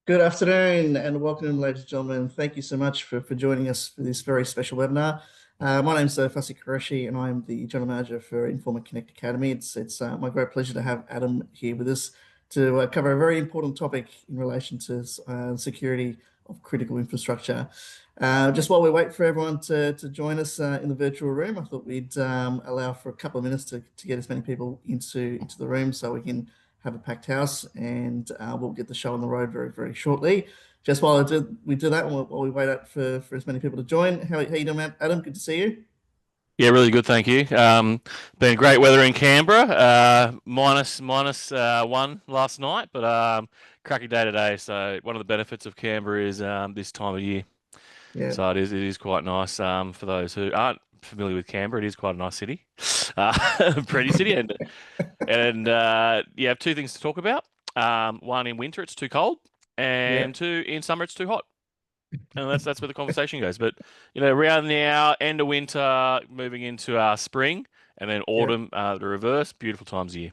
Good afternoon and welcome, ladies and gentlemen. Thank you so much for joining us for this very special webinar. My name is Fasi Qureshi and I'm the General Manager for Informa Connect Academy. It's my great pleasure to have Adam here with us to cover a very important topic in relation to security of critical infrastructure. Just while we wait for everyone to join us in the virtual room, I thought we'd allow for a couple of minutes to get as many people into the room so we can have a packed house, and we'll get the show on the road very, very shortly. Just while we do that, while we wait out for as many people to join, how you doing, Adam? Good to see you. Yeah, really good, thank you. Been great weather in Canberra. Minus one last night, but cracking day today. So one of the benefits of Canberra is this time of year. Yeah, So it is quite nice. For those who aren't familiar with Canberra, it is quite a nice city, pretty city, and you have two things to talk about. One, in winter it's too cold, yeah, and two, in summer it's too hot. And that's where the conversation goes. But around now, end of winter, moving into spring, and then yeah, autumn, the reverse. Beautiful times of year.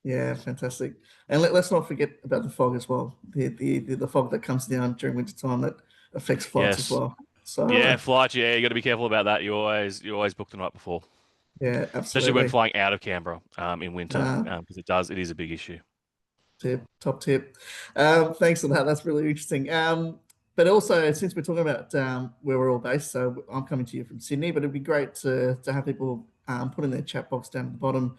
yeah. Fantastic. And let's not forget about the fog as well. The fog that comes down during winter time that affects flights as Yes, well. So yeah, flights. Yeah, you got to be careful about that. You always book the night before, yeah, especially when absolutely. flying out of Canberra in winter, Uh, because it is a big issue. top tip. Thanks for that. That's really interesting. But also, since we're talking about where we're all based, so I'm coming to you from Sydney, but it'd be great to have people put in their chat box down at the bottom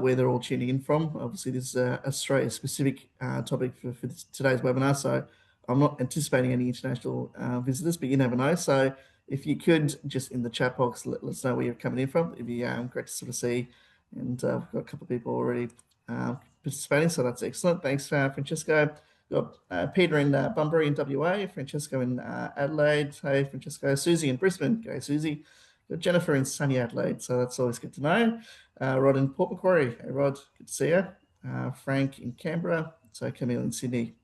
where they're all tuning in from. Obviously, this is a Australia-specific topic for today's webinar, so I'm not anticipating any international visitors, but you never know. So if you could just in the chat box let us know where you're coming in from, it'd be great to sort of see. And we've got a couple of people already uh, participating, so that's excellent. Thanks, Francesco. We've got Peter in Bunbury in WA, Francesco in Adelaide. Hey, Francesco. Susie in Brisbane. Go, Susie. We've got Jennifer in sunny Adelaide, so that's always good to know. Rod in Port Macquarie. Hey, Rod, good to see you. Frank in Canberra. So Camille in Sydney.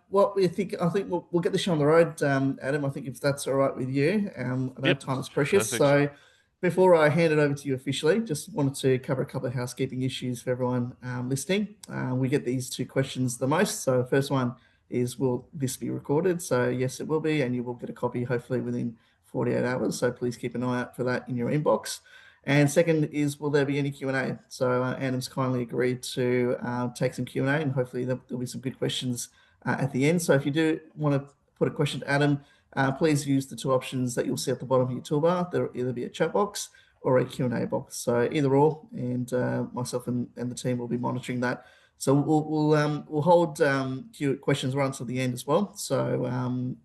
What we think, I think we'll get the show on the road, Adam. I think if that's all right with you. I know Yep, time is precious, perfect. so before I hand it over to you officially, just wanted to cover a couple of housekeeping issues for everyone listening. We get these two questions the most. So the first one is, will this be recorded? So yes, it will be, and you will get a copy hopefully within 48 hours. So please keep an eye out for that in your inbox. And second is, will there be any Q&A? So Adam's kindly agreed to take some Q&A, and hopefully there'll be some good questions at the end. So if you do want to put a question to Adam, please use the two options that you'll see at the bottom of your toolbar. There'll either be a chat box or a Q&A box. So either or, and myself and the team will be monitoring that. So we'll hold questions right until the end as well. So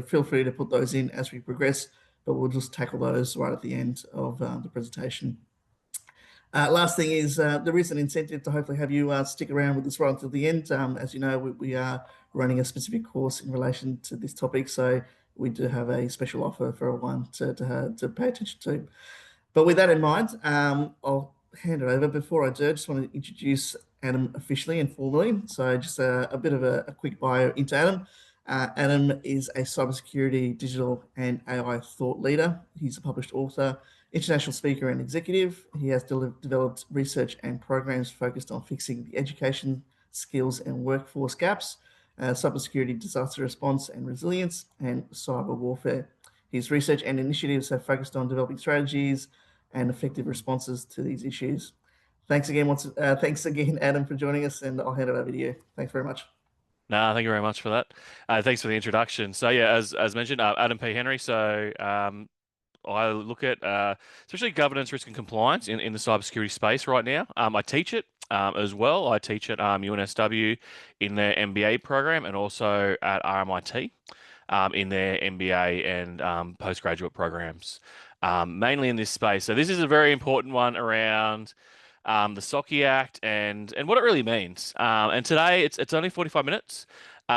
feel free to put those in as we progress, but we'll just tackle those right at the end of the presentation. Last thing is there is an incentive to hopefully have you stick around with us right until the end. As you know, we are running a specific course in relation to this topic, so we do have a special offer for everyone to pay attention to. But with that in mind, I'll hand it over. Before I do, I just want to introduce Adam officially and formally. So just a bit of a quick bio into Adam. Adam is a cybersecurity, digital, and AI thought leader. He's a published author, international speaker, and executive. He has developed research and programs focused on fixing the education, skills, and workforce gaps, cybersecurity, disaster response and resilience, and cyber warfare. His research and initiatives have focused on developing strategies and effective responses to these issues. Thanks again, Adam, for joining us, and I'll hand it over to you. Thanks very much. No, thank you very much for that. Thanks for the introduction. So yeah, as mentioned, Adam P. Henry. So I look at especially governance, risk, and compliance in the cybersecurity space right now. I teach it as well. I teach at UNSW in their MBA program and also at RMIT in their MBA and postgraduate programs, mainly in this space. So this is a very important one around the SOCI Act and what it really means. And today it's only 45 minutes. Or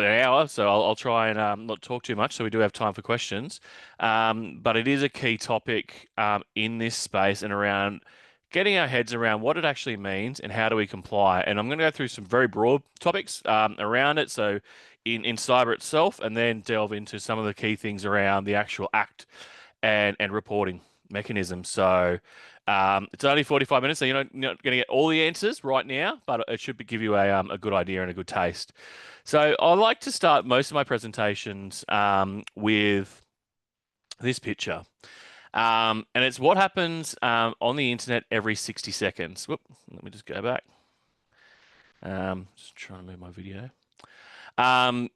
an hour, so I'll try and not talk too much, so we do have time for questions. But it is a key topic in this space and around getting our heads around what it actually means and how do we comply. And I'm going to go through some very broad topics around it, so in cyber itself, and then delve into some of the key things around the actual act and reporting mechanisms. So It's only 45 minutes, so you're not going to get all the answers right now, but it should give you a good idea and a good taste. So I like to start most of my presentations with this picture. And it's what happens on the internet every 60 seconds. Whoop, let me just go back. Just trying to move my video. Um,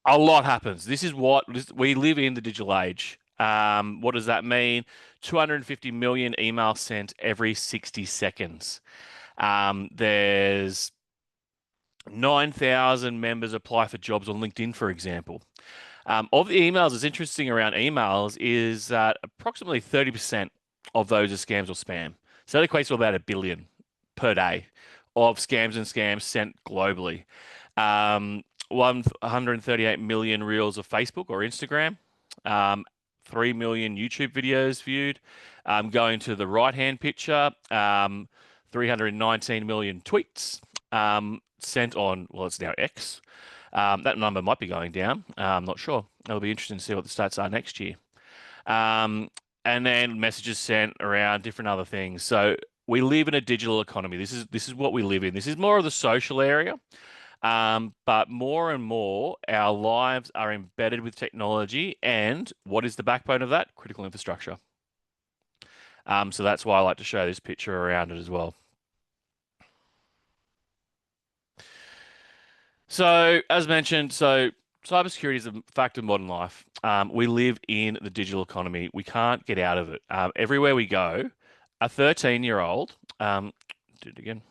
a lot happens. We live in the digital age. What does that mean? 250 million emails sent every 60 seconds. There's 9,000 members apply for jobs on LinkedIn, for example. Of the emails, it's interesting around emails is that approximately 30% of those are scams or spam. So that equates to about 1 billion per day of scams and scams sent globally. 138 million reels of Facebook or Instagram, 3 million YouTube videos viewed. Going to the right-hand picture, 319 million tweets sent on, well, it's now X. That number might be going down. I'm not sure. It'll be interesting to see what the stats are next year. And then messages sent around different other things. So we live in a digital economy. This is what we live in. This is more of the social area. But more and more, our lives are embedded with technology. And what is the backbone of that? Critical infrastructure. So that's why I like to show this picture around it as well. So, as mentioned, cybersecurity is a fact of modern life. We live in the digital economy. We can't get out of it. Everywhere we go, a 13-year-old, do it again.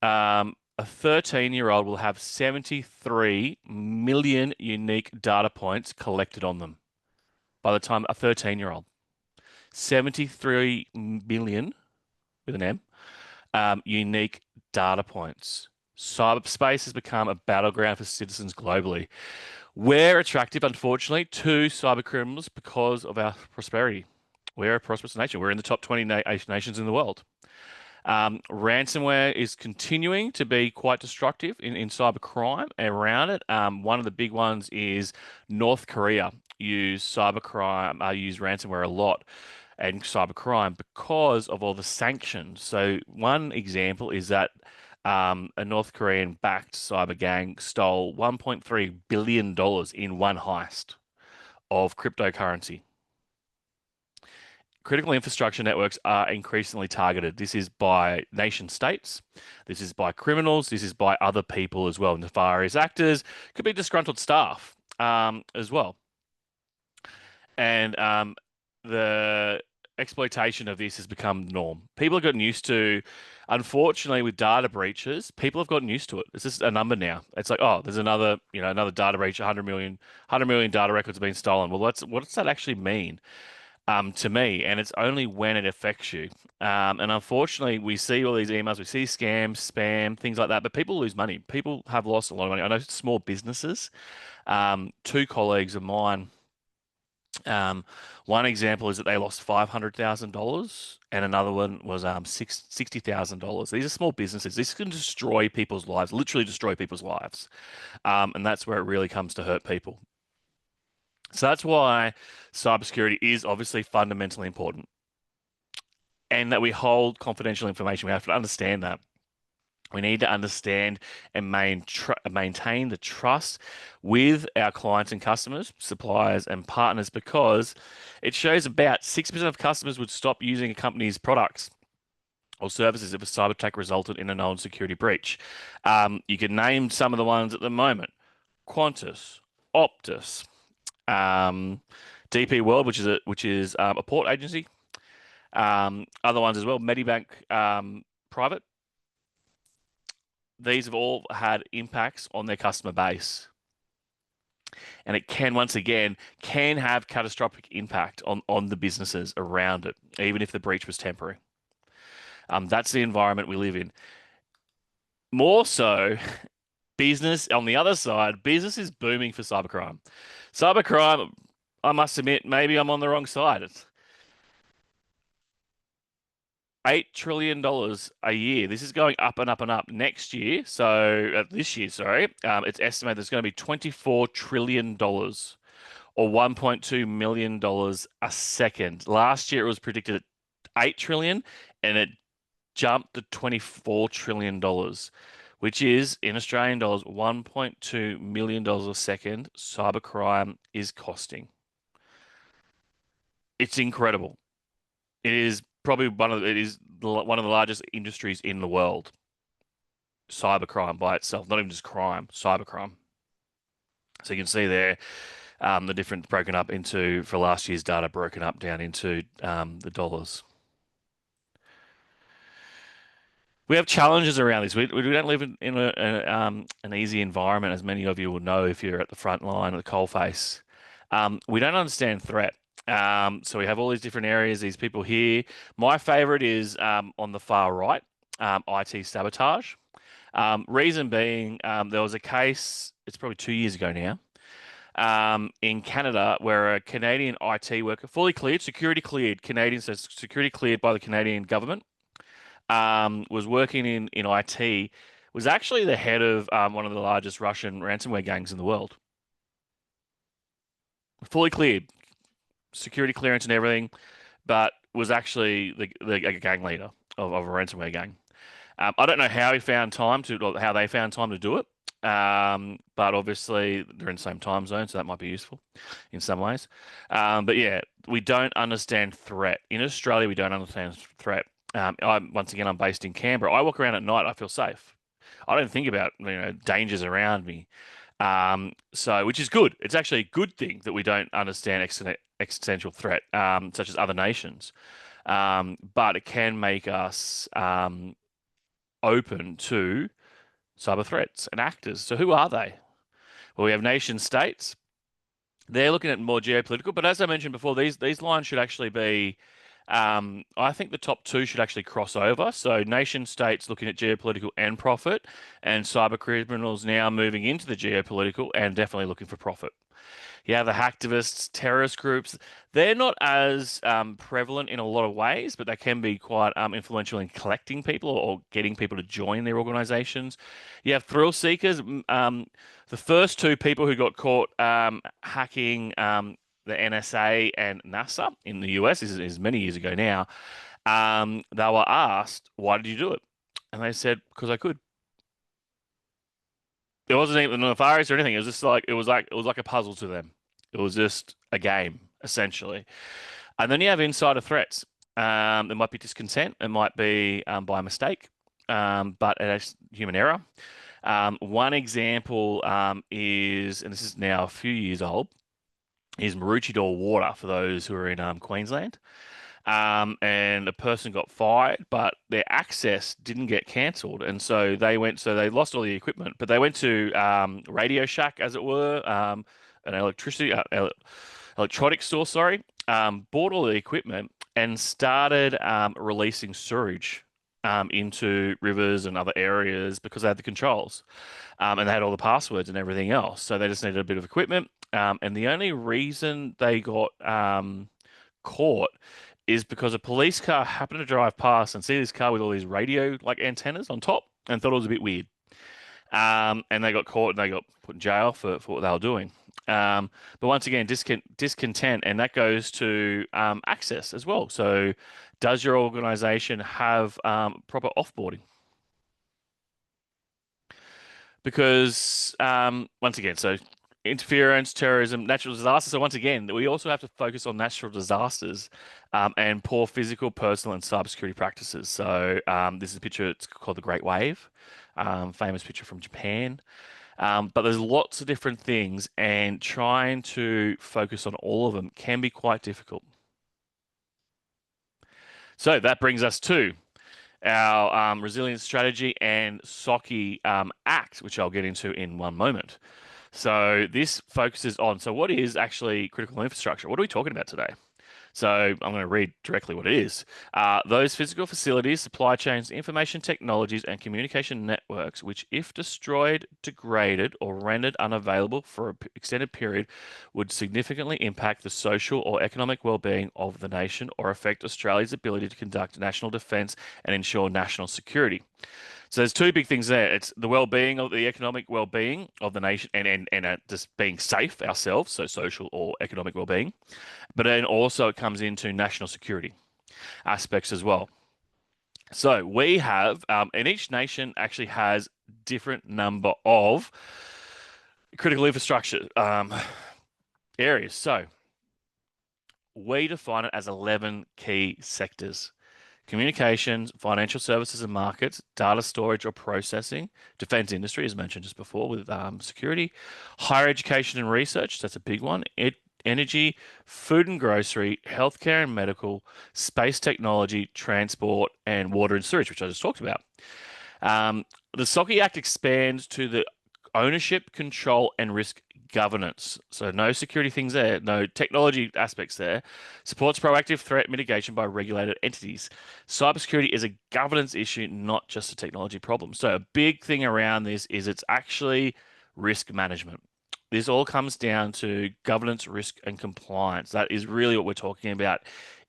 A 13-year-old will have 73 million unique data points collected on them by the time a 13-year-old. 73 million with an M, unique data points. Cyberspace has become a battleground for citizens globally. We're attractive, unfortunately, to cyber criminals because of our prosperity. We're a prosperous nation. We're in the top 20 nations in the world. Ransomware is continuing to be quite destructive in cyber crime around it. One of the big ones is North Korea use ransomware a lot and cybercrime because of all the sanctions. So one example is that a North Korean-backed cyber gang stole $1.3 billion in one heist of cryptocurrency. Critical infrastructure networks are increasingly targeted. This is by nation states, this is by criminals, this is by other people as well. Nefarious actors, could be disgruntled staff as well. And the exploitation of this has become the norm. People have gotten used to, unfortunately, with data breaches, people have gotten used to it. It's just a number now. It's like, oh, there's another data breach, 100 million data records have been stolen. Well, what does that actually mean to me? And it's only when it affects you. And unfortunately, we see all these emails, we see scams, spam, things like that, but people lose money. People have lost a lot of money. I know small businesses, two colleagues of mine, one example is that they lost $500,000 and another one was $60,000. These are small businesses. This can destroy people's lives, literally destroy people's lives. And that's where it really comes to hurt people. So that's why cybersecurity is obviously fundamentally important and that we hold confidential information. We have to understand that. We need to understand and maintain the trust with our clients and customers, suppliers and partners, because it shows about 6% of customers would stop using a company's products or services if a cyber attack resulted in a known security breach. You can name some of the ones at the moment: Qantas, Optus, DP World, which is a port agency. Other ones as well: Medibank Private. These have all had impacts on their customer base. And it can, once again, have catastrophic impact on the businesses around it, even if the breach was temporary. That's the environment we live in. More so, business, on the other side, business is booming for cybercrime. Cybercrime, I must admit, maybe I'm on the wrong side. It's $8 trillion a year. This is going up and up and up. Next year, this year, sorry, it's estimated there's going to be $24 trillion or $1.2 million a second. Last year, it was predicted at 8 trillion, and it jumped to $24 trillion, which is in Australian dollars $1.2 million a second cybercrime is costing. It's incredible. It is probably one of the largest industries in the world. Cybercrime by itself, not even just crime, cybercrime. So you can see there the difference broken up into, for last year's data, broken up down into the dollars. We have challenges around this. We don't live in an easy environment, as many of you will know if you're at the front line of the coalface. We don't understand threat. So we have all these different areas, these people here. My favorite is on the far right, IT sabotage. Reason being, there was a case, it's probably 2 years ago now, in Canada where a Canadian IT worker, fully cleared, security cleared, Canadian, so security cleared by the Canadian government, was working in IT, was actually the head of one of the largest Russian ransomware gangs in the world. Fully cleared, security clearance and everything, but was actually the gang leader of a ransomware gang. I don't know how how they found time to do it. But obviously they're in the same time zone, so that might be useful in some ways. But yeah, we don't understand threat. In Australia, we don't understand threat. Once again, I'm based in Canberra. I walk around at night, I feel safe. I don't think about, dangers around me. So which is good. It's actually a good thing that we don't understand existential threat, such as other nations. But it can make us open to cyber threats and actors. So who are they? Well, we have nation states. They're looking at more geopolitical, but as I mentioned before, these lines should actually be. I think the top two should actually cross over. So nation states looking at geopolitical and profit, and cyber criminals now moving into the geopolitical and definitely looking for profit. You have the hacktivists, terrorist groups. They're not as prevalent in a lot of ways, but they can be quite influential in collecting people or getting people to join their organizations. You have thrill seekers. The first two people who got caught hacking the NSA and NASA in the US is many years ago now. They were asked, "Why did you do it?" And they said, "Because I could." It wasn't even nefarious or anything. It was just like it was like a puzzle to them. It was just a game, essentially. And then you have insider threats. There might be discontent. It might be by mistake, but it's human error. One example is, and this is now a few years old, is Maroochydore Water for those who are in Queensland. And a person got fired, but their access didn't get cancelled, and so they lost all the equipment, but they went to Radio Shack, as it were, an electronics store, sorry, bought all the equipment and started releasing sewage into rivers and other areas because they had the controls, and they had all the passwords and everything else. So they just needed a bit of equipment, and the only reason they got caught is because a police car happened to drive past and see this car with all these radio like antennas on top and thought it was a bit weird. And they got caught and they got put in jail for what they were doing. But once again, discontent, and that goes to access as well. So does your organization have proper offboarding? Because once again, so interference, terrorism, natural disasters. So once again, we also have to focus on natural disasters and poor physical, personal, and cybersecurity practices. So this is a picture. It's called the Great Wave, famous picture from Japan. But there's lots of different things, and trying to focus on all of them can be quite difficult. So that brings us to our resilience strategy and SOCI Act, which I'll get into in one moment. So this focuses on, so what is actually critical infrastructure? What are we talking about today? So I'm going to read directly what it is. Those physical facilities, supply chains, information technologies, and communication networks, which, if destroyed, degraded, or rendered unavailable for an extended period, would significantly impact the social or economic well-being of the nation or affect Australia's ability to conduct national defence and ensure national security. So there's two big things there. It's the well-being of the economic well-being of the nation and just being safe ourselves, so social or economic well-being. But then also it comes into national security. aspects as well. So we have, and each nation actually has different number of critical infrastructure areas. So we define it as 11 key sectors: communications, financial services and markets, data storage or processing, defense industry, as mentioned just before, with security, higher education and research, that's a big one, energy, food and grocery, healthcare and medical, space technology, transport, and water and sewage, which I just talked about. Um, the SOCI Act expands to the ownership, control, and risk governance. So no security things there, no technology aspects there. Supports proactive threat mitigation by regulated entities. Cybersecurity is a governance issue, not just a technology problem. So a big thing around this is it's actually risk management. This all comes down to governance, risk, and compliance. That is really what we're talking about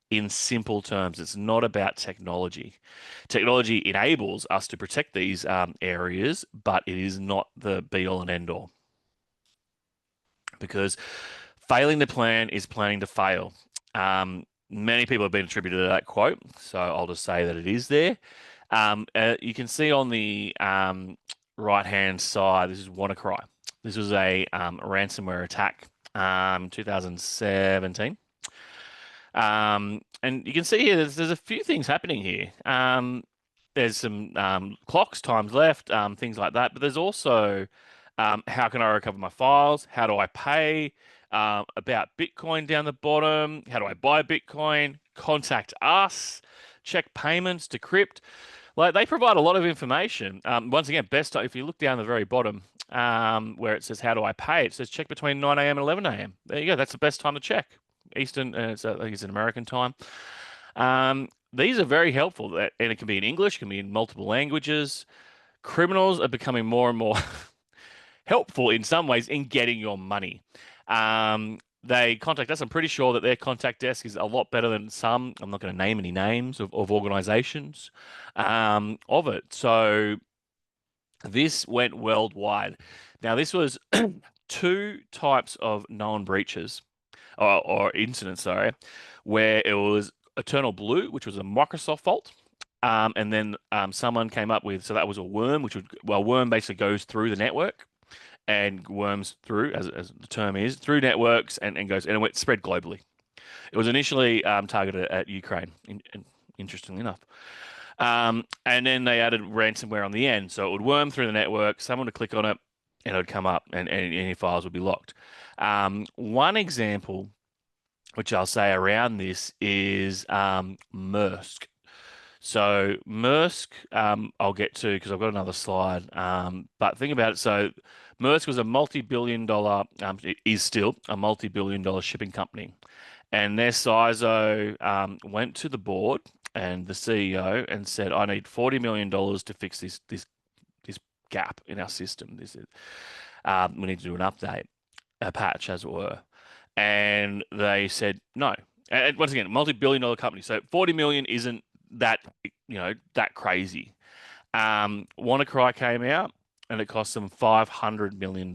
in simple terms. It's not about technology. Technology enables us to protect these areas, but it is not the be all and end all. Because failing to plan is planning to fail. Many people have been attributed to that quote, so I'll just say that it is there. You can see on the right-hand side, this is WannaCry. This was a ransomware attack, 2017. And you can see here there's a few things happening here. There's some clocks, times left, things like that. But there's also how can I recover my files? How do I pay? About Bitcoin down the bottom. How do I buy Bitcoin? Contact us. Check payments, decrypt. Like they provide a lot of information. Once again, best if you look down the very bottom where it says how do I pay, it says check between 9 a.m. and 11 a.m. There you go. That's the best time to check. Eastern, I think it's an American time. These are very helpful, and it can be in English, it can be in multiple languages. Criminals are becoming more and more helpful in some ways in getting your money. They contact us. I'm pretty sure that their contact desk is a lot better than some. I'm not going to name any names of organizations of it. So this went worldwide. Now, this was two types of known breaches or incidents, sorry, where it was Eternal Blue, which was a Microsoft fault. And then someone came up with, so that was a worm, worm basically goes through the network and worms through, as the term is, through networks and it went spread globally. It was initially targeted at Ukraine, interestingly enough. And then they added ransomware on the end. So it would worm through the network, someone would click on it, and it would come up and any files would be locked. One example, which I'll say around this, is Maersk. So Maersk, I'll get to because I've got another slide. But think about it. So Maersk was a multi-billion-dollar, it is still a multi-billion-dollar shipping company, and their CISO went to the board and the CEO and said, "I need $40 million to fix this gap in our system. We need to do an update, a patch, as it were." And they said no. And once again, multi-billion-dollar company, so 40 million isn't that that crazy. WannaCry came out and it cost them $500 million.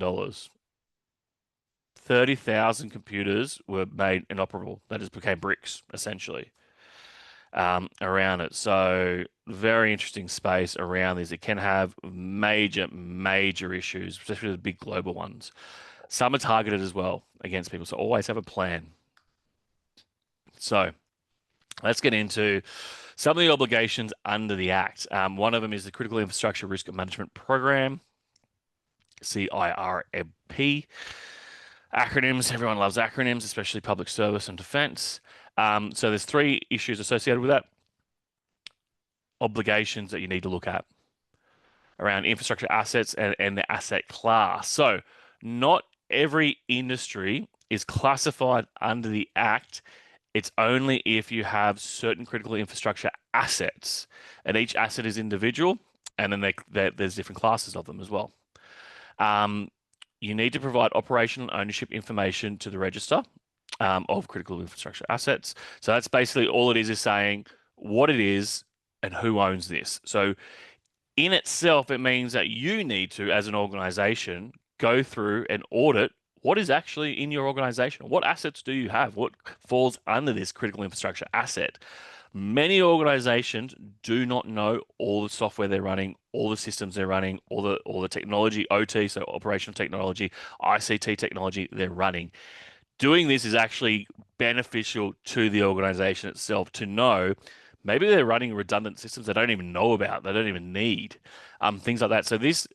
30,000 computers were made inoperable. That just became bricks, essentially, around it. So very interesting space around this. It can have major issues, especially the big global ones. Some are targeted as well against people, so always have a plan. So let's get into some of the obligations under the Act. One of them is the Critical Infrastructure Risk Management Program, CIRMP. Acronyms, everyone loves acronyms, especially public service and defense. So there's three issues associated with that. Obligations that you need to look at around infrastructure assets and the asset class. So not every industry is classified under the Act. It's only if you have certain critical infrastructure assets, and each asset is individual, and then there's different classes of them as well. You need to provide operational ownership information to the register of critical infrastructure assets. So that's basically all it is saying what it is and who owns this. So in itself, it means that you need to, as an organization, go through and audit what is actually in your organization. What assets do you have? What falls under this critical infrastructure asset? Many organizations do not know all the software they're running, all the systems they're running, all the technology, OT, so operational technology, ICT technology they're running. Doing this is actually beneficial to the organization itself to know maybe they're running redundant systems they don't even know about, they don't even need, things like that. So these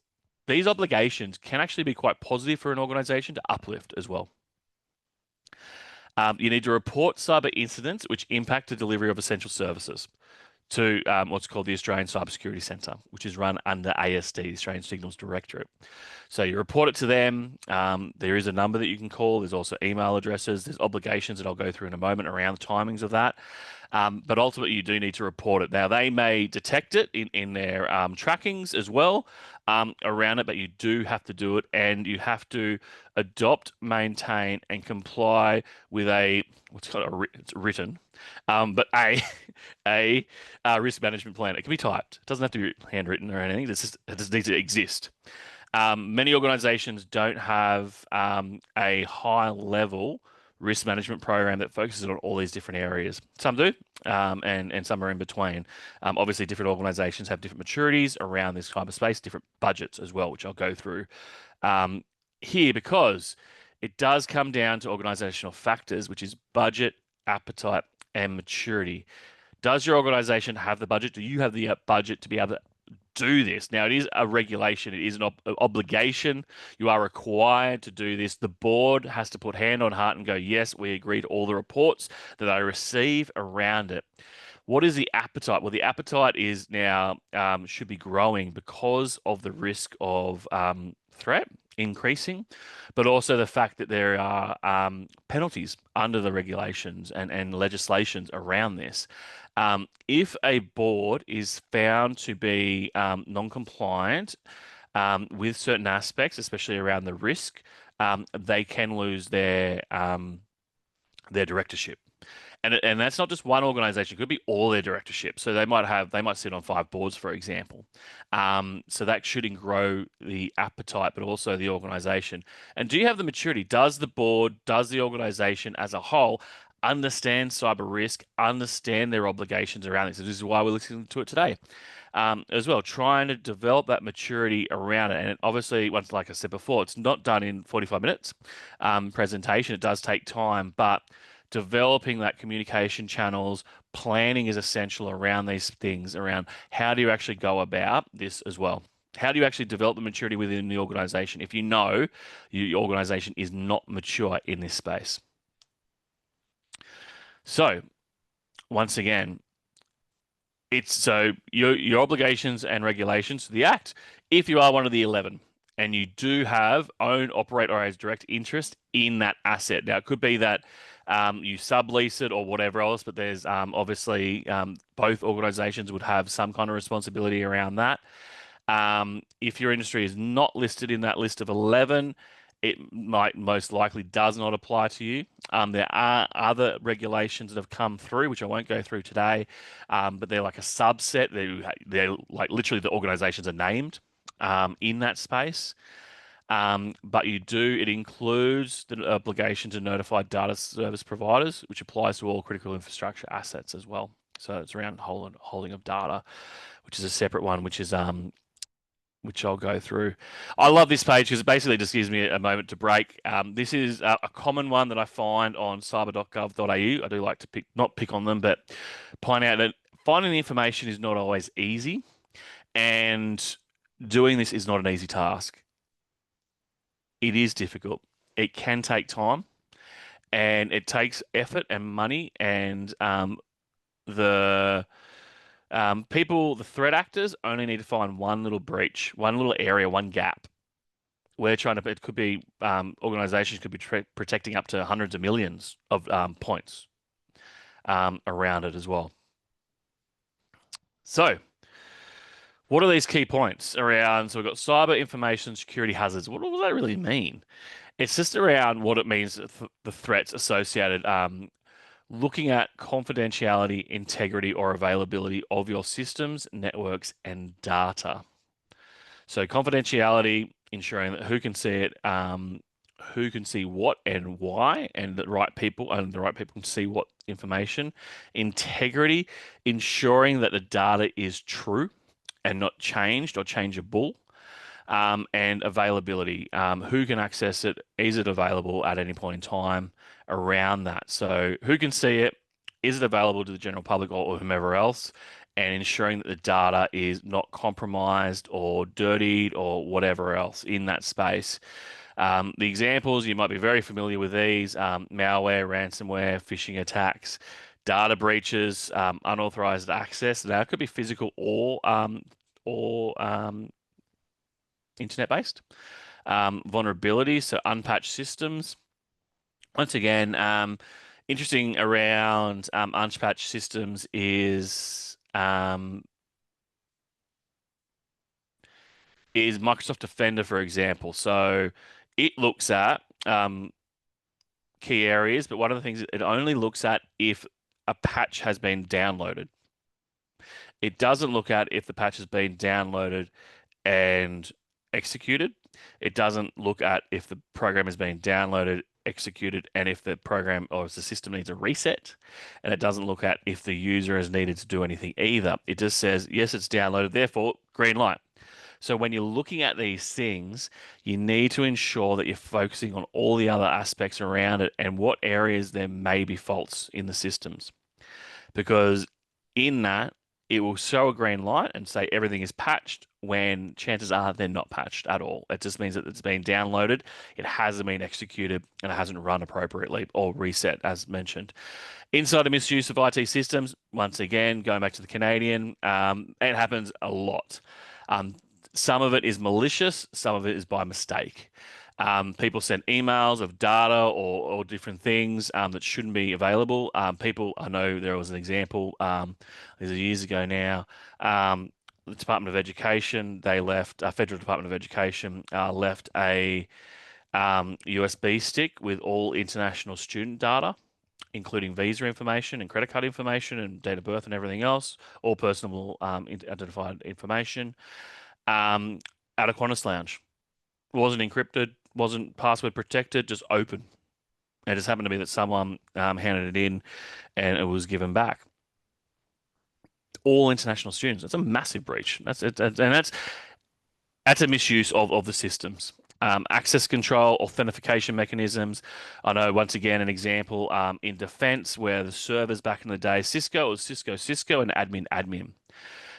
obligations can actually be quite positive for an organization to uplift as well. You need to report cyber incidents which impact the delivery of essential services to what's called the Australian Cybersecurity Centre, which is run under ASD, the Australian Signals Directorate. So you report it to them. There is a number that you can call. There's also email addresses. There's obligations that I'll go through in a moment around the timings of that. But ultimately, you do need to report it. Now, they may detect it in their trackings as well around it, but you do have to do it, and you have to adopt, maintain, and comply with what's called it's written, but a risk management plan. It can be typed. It doesn't have to be handwritten or anything. It just needs to exist. Many organizations don't have a high level risk management program that focuses on all these different areas. Some do, and some are in between. Obviously, different organizations have different maturities around this kind of space, different budgets as well, which I'll go through here because it does come down to organizational factors, which is budget, appetite, and maturity. Does your organization have the budget? Do you have the budget to be able to do this? Now, it is a regulation. It is an obligation. You are required to do this. The board has to put hand on heart and go, yes, we agree to all the reports that I receive around it. What is the appetite? Well, the appetite is now should be growing because of the risk of threat increasing, but also the fact that there are penalties under the regulations and legislations around this. If a board is found to be non-compliant with certain aspects, especially around the risk, they can lose their directorship. And that's not just one organization; it could be all their directorship. So they might sit on 5 boards, for example. So that should grow the appetite, but also the organization. And do you have the maturity? Does the board, does the organization as a whole understand cyber risk, understand their obligations around this? So this is why we're listening to it today. As well, trying to develop that maturity around it. And obviously, once, like I said before, it's not done in 45 minutes presentation. It does take time, but developing that communication channels, planning is essential around these things, around how do you actually go about this as well. How do you actually develop the maturity within the organization if you know your organization is not mature in this space? So, once again, it's so your obligations and regulations, the Act, if you are one of the 11 and you do have, own, operate, or has direct interest in that asset. Now, it could be that you sublease it or whatever else, but there's obviously both organizations would have some kind of responsibility around that. If your industry is not listed in that list of 11, it might most likely does not apply to you. There are other regulations that have come through, which I won't go through today, but they're like a subset. They're like literally the organizations are named in that space. But it includes the obligation to notify data service providers, which applies to all critical infrastructure assets as well. So it's around holding of data, which is a separate one, which I'll go through. I love this page because it basically just gives me a moment to break. This is a common one that I find on cyber.gov.au. I do like to not pick on them, but point out that finding the information is not always easy, and doing this is not an easy task. It is difficult. It can take time, and it takes effort and money, and the the threat actors only need to find one little breach, one little area, one gap. It could be organizations could be protecting up to hundreds of millions of points around it as well. So, what are these key points around? So we've got cyber information security hazards. What does that really mean? It's just around what it means, the threats associated, looking at confidentiality, integrity, or availability of your systems, networks, and data. So confidentiality, ensuring that who can see it, who can see what and why, and the right people can see what information. Integrity, ensuring that the data is true and not changed or changeable. And availability, who can access it? Is it available at any point in time around that? So who can see it? Is it available to the general public or whomever else? And ensuring that the data is not compromised or dirtied or whatever else in that space. The examples, you might be very familiar with these: malware, ransomware, phishing attacks, data breaches, unauthorized access. Now, it could be physical or internet-based. Vulnerabilities, so unpatched systems. Once again, interesting around unpatched systems is Microsoft Defender, for example. So it looks at key areas, but one of the things it only looks at if a patch has been downloaded. It doesn't look at if the patch has been downloaded and executed. It doesn't look at if the program has been downloaded, executed, and if the program or if the system needs a reset. And it doesn't look at if the user has needed to do anything either. It just says, yes, it's downloaded, therefore, green light. So when you're looking at these things, you need to ensure that you're focusing on all the other aspects around it and what areas there may be faults in the systems. Because in that, it will show a green light and say everything is patched when chances are they're not patched at all. It just means that it's been downloaded, it hasn't been executed, and it hasn't run appropriately or reset, as mentioned. Insider misuse of IT systems, once again, going back to the Canadian, it happens a lot. Some of it is malicious, some of it is by mistake. People send emails of data or different things that shouldn't be available. I know there was an example, these are years ago now. The Department of Education, Federal Department of Education, left a USB stick with all international student data, including visa information and credit card information and date of birth and everything else, all personal identified information, at a Qantas lounge. Wasn't encrypted, wasn't password protected, just open. It just happened to be that someone handed it in and it was given back. All international students. That's a massive breach. That's a misuse of the systems. Access control, authentication mechanisms. I know, once again, an example in defense where the servers back in the day, Cisco, and admin.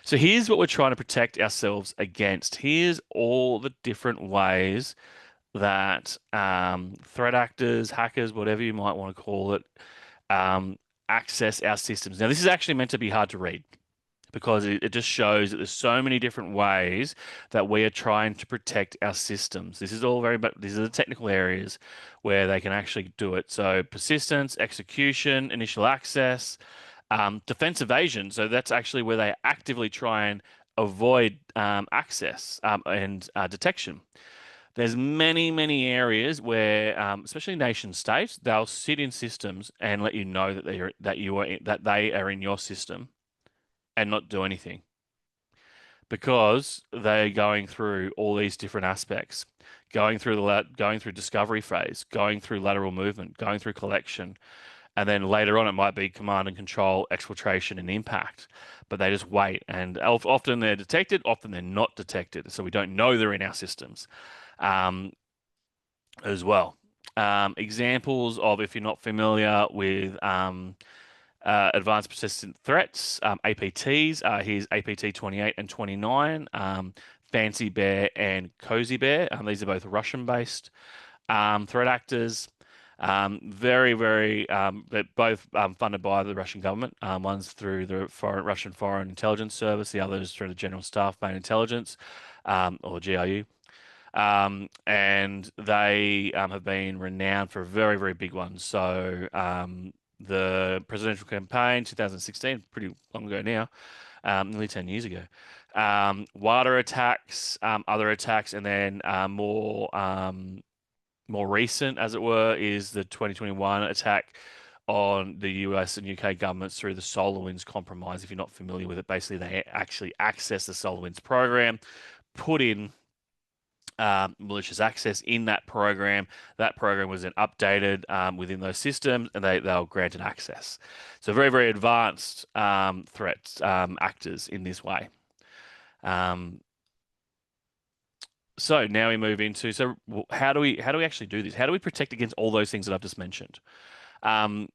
So here's what we're trying to protect ourselves against. Here's all the different ways that threat actors, hackers, whatever you might want to call it, access our systems. Now, this is actually meant to be hard to read because it just shows that there's so many different ways that we are trying to protect our systems. This is all these are the technical areas where they can actually do it. So persistence, execution, initial access, defense evasion. So that's actually where they actively try and avoid access and detection. There's many areas where, especially nation states, they'll sit in systems and let you know that they are in your system and not do anything because they're going through all these different aspects, going through discovery phase, going through lateral movement, going through collection, and then later on it might be command and control, exfiltration, and impact. But they just wait, and often they're detected, often they're not detected, so we don't know they're in our systems as well. Examples of, if you're not familiar with advanced persistent threats, APTs. Here's APT 28 and 29, Fancy Bear and Cozy Bear. These are both Russian-based threat actors. Very, they're both funded by the Russian government. One's through the Russian Foreign Intelligence Service, the other is through the General Staff Main Intelligence, or GRU. And they have been renowned for very big ones. So the presidential campaign, 2016, pretty long ago now, nearly 10 years ago. WADA attacks, other attacks, and then more recent, as it were, is the 2021 attack on the US and UK governments through the SolarWinds compromise. If you're not familiar with it, basically they actually access the SolarWinds program, put in malicious access in that program. That program was then updated within those systems, and they were granted access. So very, very advanced threats actors in this way. Um, so now we move into, how do we actually do this? How do we protect against all those things that I've just mentioned? Um,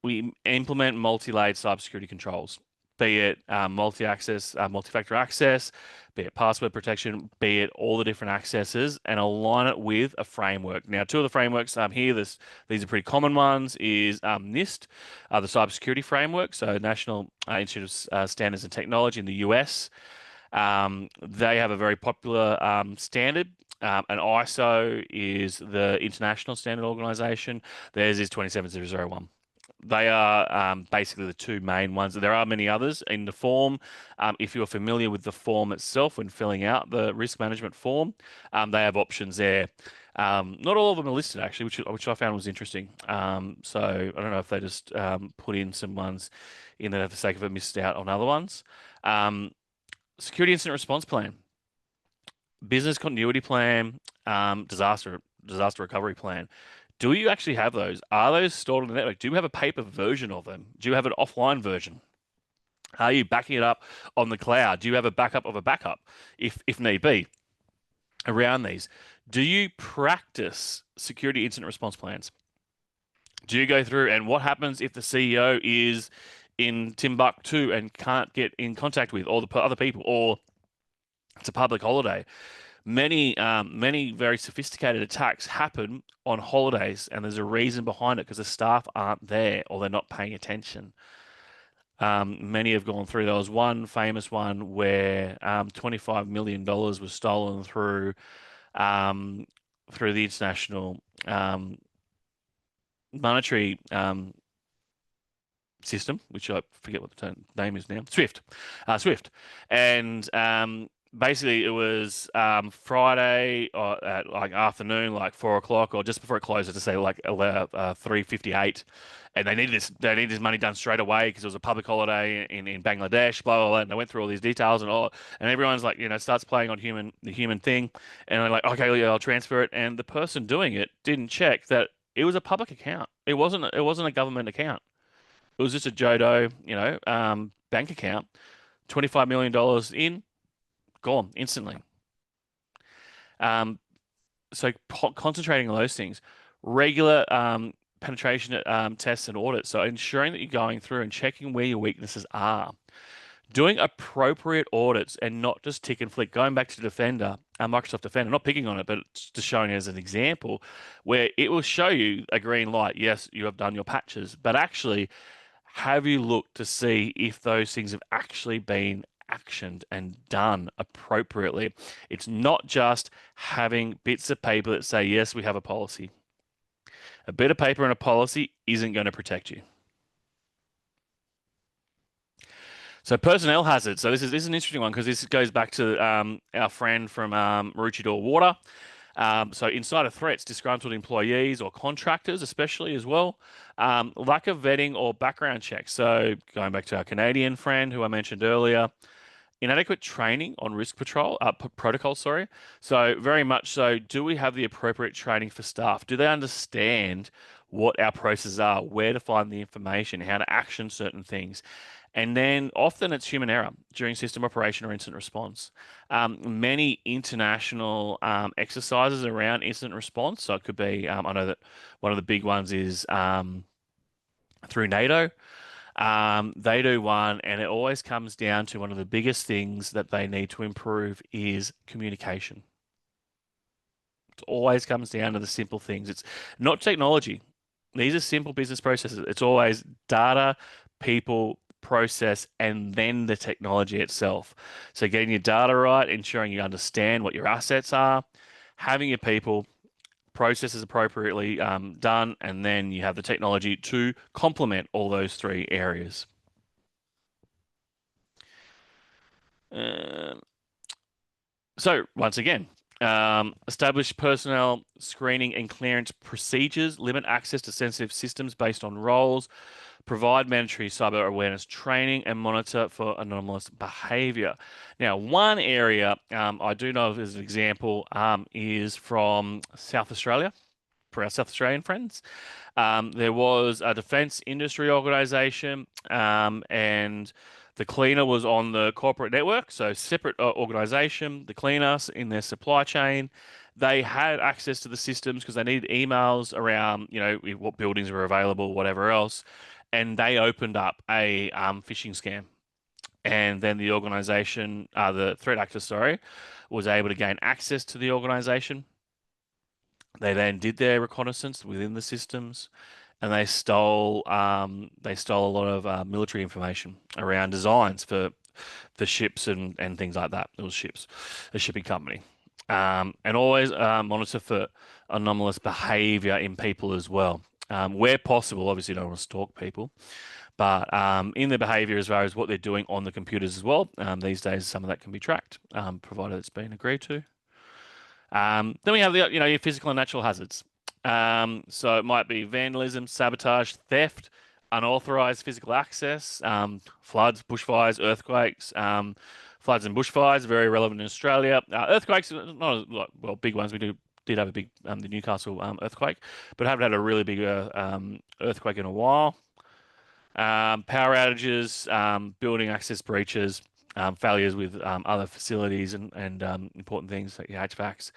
we implement multi-layered cybersecurity controls, be it multi-access, multi-factor access, be it password protection, be it all the different accesses, and align it with a framework. Now, two of the frameworks here, these are pretty common ones, is NIST, the cybersecurity framework, so National Institute of Standards and Technology in the US. They have a very popular standard. And ISO is the international standard organization. Theirs is 27001. They are basically the two main ones. There are many others in the form. If you're familiar with the form itself when filling out the risk management form, they have options there. Not all of them are listed actually, which I found was interesting. So I don't know if they just put in some ones in there for the sake of it, missed out on other ones. Security incident response plan, business continuity plan, disaster recovery plan. Do you actually have those? Are those stored on the network? Do you have a paper version of them? Do you have an offline version? Are you backing it up on the cloud? Do you have a backup of a backup, if need be, around these? Do you practice security incident response plans? Do you go through, and what happens if the CEO is in Timbuktu and can't get in contact with all the other people, or it's a public holiday? Many very sophisticated attacks happen on holidays, and there's a reason behind it because the staff aren't there or they're not paying attention. Many have gone through. There was one famous one where $25 million was stolen through the international monetary system, which I forget what the name is now. Swift, and basically it was Friday at like afternoon, like 4 o'clock, or just before it closes, to say like 3:58, and they needed this money done straight away because it was a public holiday in Bangladesh, blah blah blah. And they went through all these details and everyone's like, starts playing on the human thing, and they're like, okay, yeah, I'll transfer it, and the person doing it didn't check that it was a public account. It wasn't a government account. It was just a Joe Doe, bank account. $25 million in, gone instantly. Um, so concentrating on those things, regular penetration tests and audits. So ensuring that you're going through and checking where your weaknesses are. Doing appropriate audits and not just tick and flick. Going back to Defender, Microsoft Defender, not picking on it, but it's just showing it as an example where it will show you a green light. Yes, you have done your patches, but actually, have you looked to see if those things have actually been actioned and done appropriately? It's not just having bits of paper that say, yes, we have a policy. A bit of paper and a policy isn't going to protect you. So personnel hazards. So this is an interesting one because this goes back to our friend from Maroochydore Water. So insider threats, disgruntled employees or contractors, especially as well. Lack of vetting or background checks. So going back to our Canadian friend who I mentioned earlier, inadequate training on risk protocol, sorry. So very much so, do we have the appropriate training for staff? Do they understand what our processes are, where to find the information, how to action certain things? And then often it's human error during system operation or incident response. Many international exercises around incident response. So it could be, I know that one of the big ones is through NATO. They do one, and it always comes down to one of the biggest things that they need to improve is communication. It always comes down to the simple things. It's not technology. These are simple business processes. It's always data, people, process, and then the technology itself. So getting your data right, ensuring you understand what your assets are, having your people, processes appropriately done, and then you have the technology to complement all those three areas. So once again, Establish personnel screening and clearance procedures, limit access to sensitive systems based on roles, provide mandatory cyber awareness training, and monitor for anomalous behavior. Now, one area I do know of as an example is from South Australia, for our South Australian friends. There was a defense industry organization, and the cleaner was on the corporate network, so separate organization. The cleaners in their supply chain, they had access to the systems because they needed emails around, what buildings were available, whatever else, and they opened up a phishing scam. And then the organization, the threat actor, sorry, was able to gain access to the organization. They then did their reconnaissance within the systems, and they stole a lot of military information around designs for ships and things like that. It was ships, a shipping company, and always monitor for anomalous behavior in people as well. Where possible, obviously, don't want to stalk people, but in their behavior as far as what they're doing on the computers as well. These days, some of that can be tracked, provided it's been agreed to. Then we have your physical and natural hazards. So it might be vandalism, sabotage, theft, unauthorized physical access, floods, bushfires, earthquakes. Floods and bushfires are very relevant in Australia. Earthquakes, not well, big ones. We did have a big the Newcastle earthquake, but haven't had a really big earthquake in a while. Power outages, building access breaches, failures with other facilities and important things like your HVACs.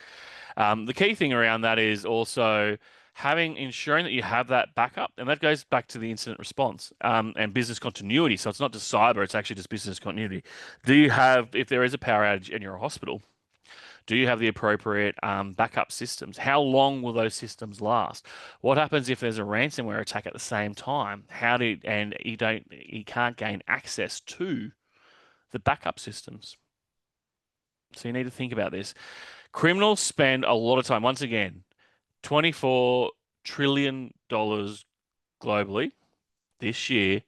The key thing around that is also ensuring that you have that backup, and that goes back to the incident response and business continuity. So it's not just cyber; it's actually just business continuity. If there is a power outage and you're a hospital, do you have the appropriate backup systems? How long will those systems last? What happens if there's a ransomware attack at the same time? And you can't gain access to the backup systems. So you need to think about this. Criminals spend a lot of time, once again, $24 trillion globally this year.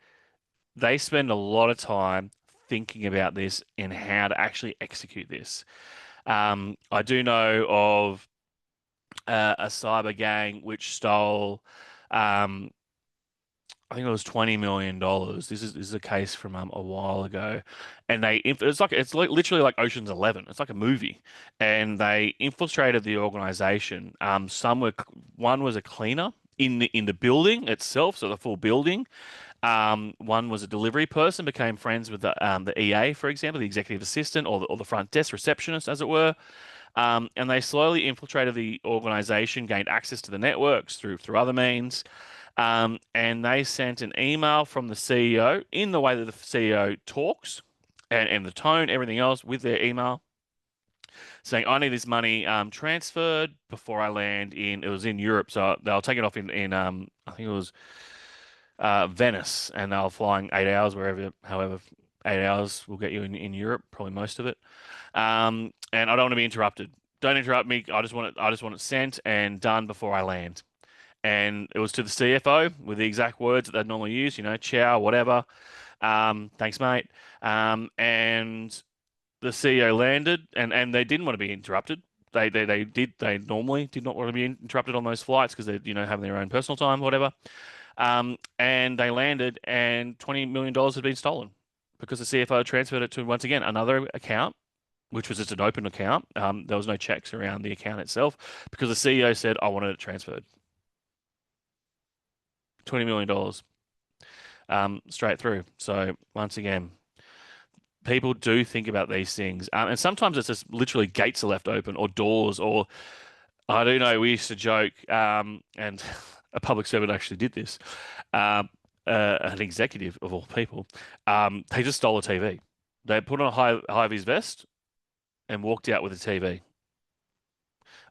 They spend a lot of time thinking about this and how to actually execute this. I do know of a cyber gang which stole, I think it was $20 million. This is a case from a while ago, and it's like literally like Ocean's 11. It's like a movie, and they infiltrated the organization. One was a cleaner in the building itself, so the full building. One was a delivery person, became friends with the EA, for example, the executive assistant or the front desk receptionist, as it were. And they slowly infiltrated the organization, gained access to the networks through other means. And they sent an email from the CEO in the way that the CEO talks and the tone, everything else with their email, saying, I need this money transferred before I land it was in Europe. So they'll take it off I think it was Venice, and they're flying 8 hours however, 8 hours will get you in Europe, probably most of it. And I don't want to be interrupted. Don't interrupt me. I just want it sent and done before I land. And it was to the CFO with the exact words that they'd normally use, ciao, whatever. Thanks, mate. And the CEO landed, and they didn't want to be interrupted. They normally did not want to be interrupted on those flights because they're having their own personal time, whatever. And they landed, and $20 million had been stolen because the CFO transferred it to, once again, another account, which was just an open account. There was no checks around the account itself because the CEO said, I wanted it transferred. $20 million straight through. So once again, people do think about these things. And sometimes it's just literally gates are left open or doors, or I do know we used to joke, and a public servant actually did this. An executive of all people, they just stole a TV. They put on a high-vis vest and walked out with a TV.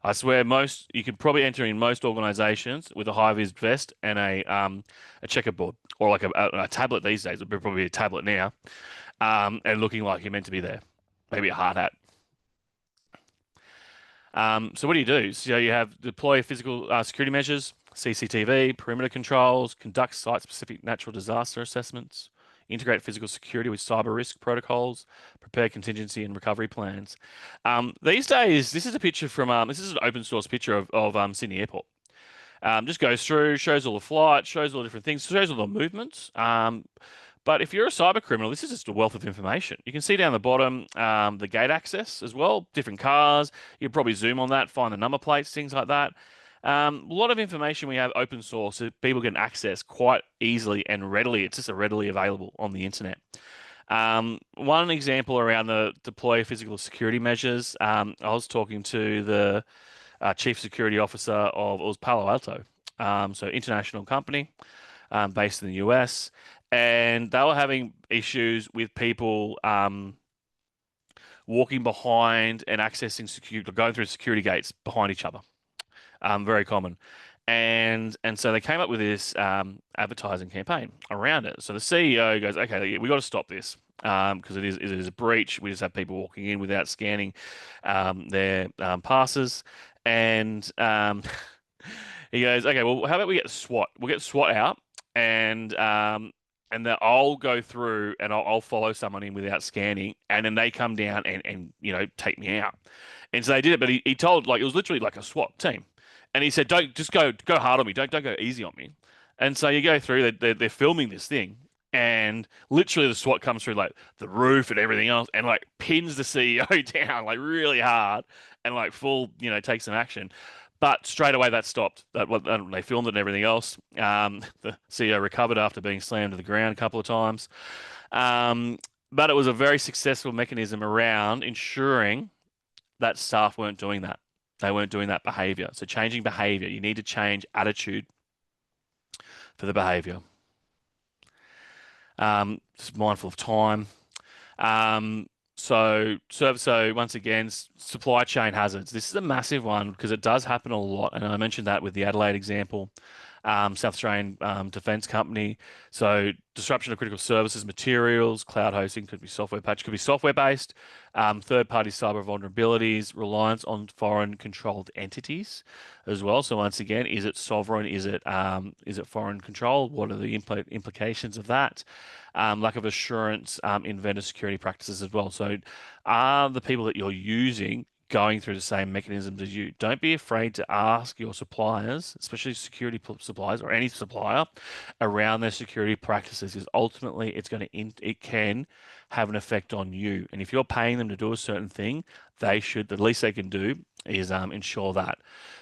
I swear, you could probably enter in most organizations with a high-vis vest and a checkerboard, or like a tablet these days. It would probably be a tablet now, and looking like you're meant to be there. Maybe a hard hat. So what do you do? So you have deploy physical security measures, CCTV, perimeter controls, conduct site-specific natural disaster assessments, integrate physical security with cyber risk protocols, prepare contingency and recovery plans. These days, this is a picture from this is an open source picture of Sydney Airport. Just goes through, shows all the flights, shows all the different things, shows all the movements. But if you're a cyber criminal, this is just a wealth of information. You can see down the bottom the gate access as well, different cars. You can probably zoom on that, find the number plates, things like that. A lot of information we have open source that people can access quite easily and readily. It's just readily available on the internet. One example around the deploy physical security measures, I was talking to the chief security officer of, it was Palo Alto, so international company based in the US, and they were having issues with people walking behind and accessing security, going through security gates behind each other. Very common. And so they came up with this advertising campaign around it. So the CEO goes, okay, we got to stop this because it is a breach. We just have people walking in without scanning their passes. And he goes, okay, well, how about we get SWAT? We'll get SWAT out and then I'll go through and I'll follow someone in without scanning, and then they come down and take me out. And so they did it, but he told, like, it was literally like a SWAT team. And he said, "Don't just go hard on me. Don't go easy on me." And so you go through. They're filming this thing, and literally the SWAT comes through like the roof and everything else, and like pins the CEO down like really hard, and like full takes some action. But straight away that stopped. They filmed it and everything else. The CEO recovered after being slammed to the ground a couple of times. But it was a very successful mechanism around ensuring that staff weren't doing that. They weren't doing that behavior. So changing behavior, you need to change attitude for the behavior. Just mindful of time. So once again, supply chain hazards. This is a massive one because it does happen a lot. And I mentioned that with the Adelaide example. South Australian Defence Company. So disruption of critical services, materials, cloud hosting could be software patch, could be software based. Third-party cyber vulnerabilities, reliance on foreign controlled entities as well. So once again, is it sovereign? Is it foreign controlled? What are the implications of that? Lack of assurance in vendor security practices as well. So are the people that you're using going through the same mechanisms as you? Don't be afraid to ask your suppliers, especially security suppliers or any supplier, around their security practices, because ultimately it can have an effect on you. And if you're paying them to do a certain thing, the least they can do is ensure that.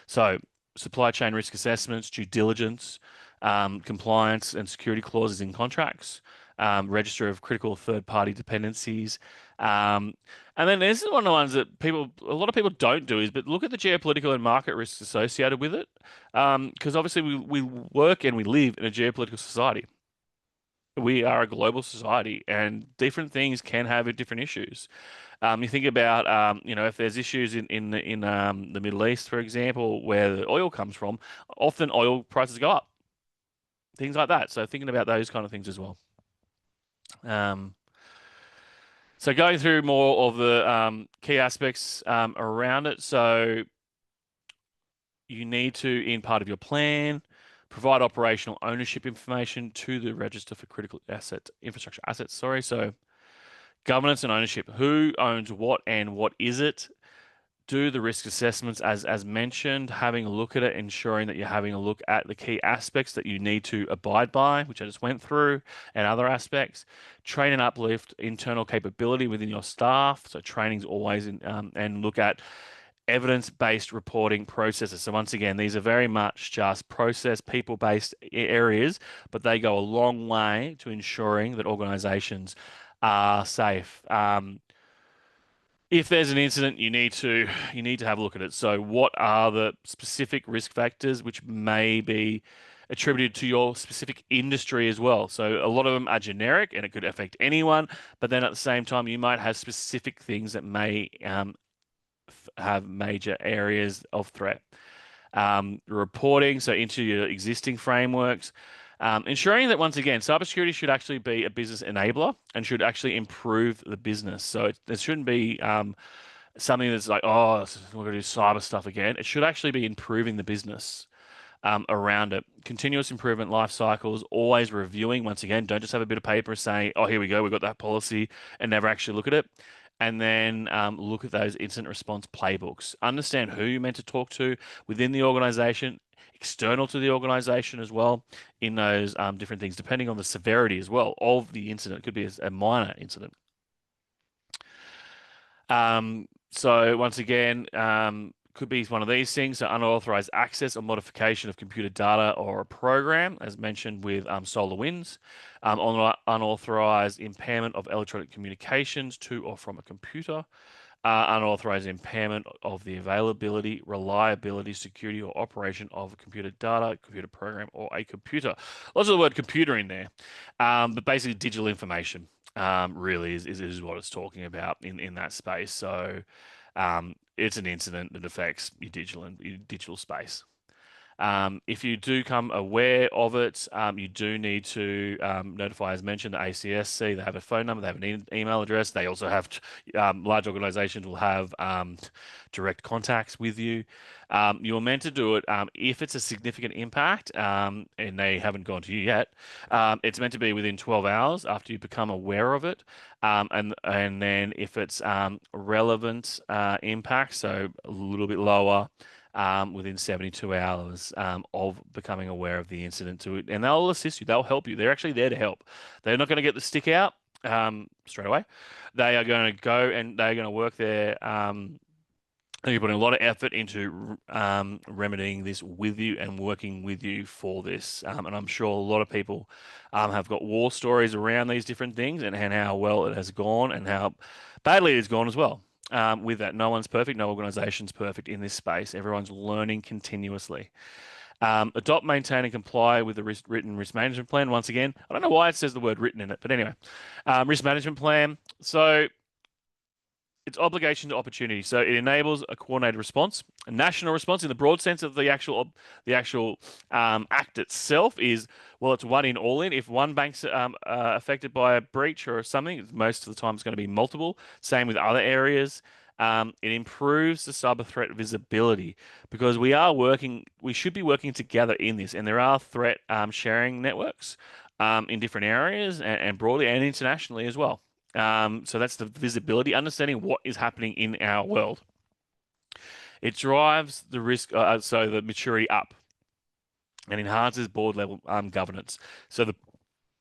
So supply chain risk assessments, due diligence, compliance and security clauses in contracts, register of critical third-party dependencies. And then this is one of the ones that a lot of people don't do but look at the geopolitical and market risks associated with it. Because obviously we work and we live in a geopolitical society. We are a global society, and different things can have different issues. You think about, if there's issues in the Middle East, for example, where the oil comes from, often oil prices go up. Things like that. So thinking about those kind of things as well. So going through more of the key aspects around it. So you need to, in part of your plan, provide operational ownership information to the register for critical infrastructure assets. Sorry. So governance and ownership. Who owns what and what is it? Do the risk assessments as mentioned, having a look at it, ensuring that you're having a look at the key aspects that you need to abide by, which I just went through, and other aspects. Train and uplift internal capability within your staff. So training's always and look at evidence-based reporting processes. So once again, these are very much just process, people-based areas, but they go a long way to ensuring that organizations are safe. If there's an incident, you need to have a look at it. So what are the specific risk factors which may be attributed to your specific industry as well? So a lot of them are generic and it could affect anyone, but then at the same time, you might have specific things that may have major areas of threat. Reporting, so into your existing frameworks. Ensuring that, once again, cybersecurity should actually be a business enabler and should actually improve the business. So it shouldn't be something that's like, oh, we're going to do cyber stuff again. It should actually be improving the business. around it. Continuous improvement life cycles, always reviewing. Once again, don't just have a bit of paper saying, oh, here we go, we've got that policy, and never actually look at it. And then look at those incident response playbooks. Understand who you're meant to talk to within the organization, external to the organization as well, in those different things, depending on the severity as well of the incident. It could be a minor incident. So once again, could be one of these things. So unauthorized access or modification of computer data or a program, as mentioned with SolarWinds. Unauthorized impairment of electronic communications to or from a computer. Unauthorized impairment of the availability, reliability, security, or operation of a computer data, computer program, or a computer. Lots of the word computer in there, but basically digital information really is what it's talking about in that space. So it's an incident that affects your digital space. If you do come aware of it, you do need to notify, as mentioned, the ACSC. They have a phone number, they have an email address. They also have, large organizations will have direct contacts with you. You're meant to do it if it's a significant impact, and they haven't gone to you yet. It's meant to be within 12 hours after you become aware of it. And then if it's relevant impact, so a little bit lower, within 72 hours of becoming aware of the incident to it, and they'll assist you. They'll help you. They're actually there to help. They're not going to get the stick out straight away. They are going to go and they're going to work there. You're putting a lot of effort into remedying this with you and working with you for this. And I'm sure a lot of people have got war stories around these different things and how well it has gone and how badly it has gone as well. With that, no one's perfect, no organization's perfect in this space. Everyone's learning continuously. Adopt, maintain, and comply with the written risk management plan. Once again, I don't know why it says the word written in it, but anyway, risk management plan. So it's obligation to opportunity. So it enables a coordinated response. A national response, in the broad sense of the actual act itself, is, well, it's one in, all in. If one bank's affected by a breach or something, most of the time it's going to be multiple. Same with other areas. It improves the cyber threat visibility because we should be working together in this, and there are threat sharing networks in different areas and broadly and internationally as well. So that's the visibility, understanding what is happening in our world. It drives the risk, so the maturity up, and enhances board level governance. So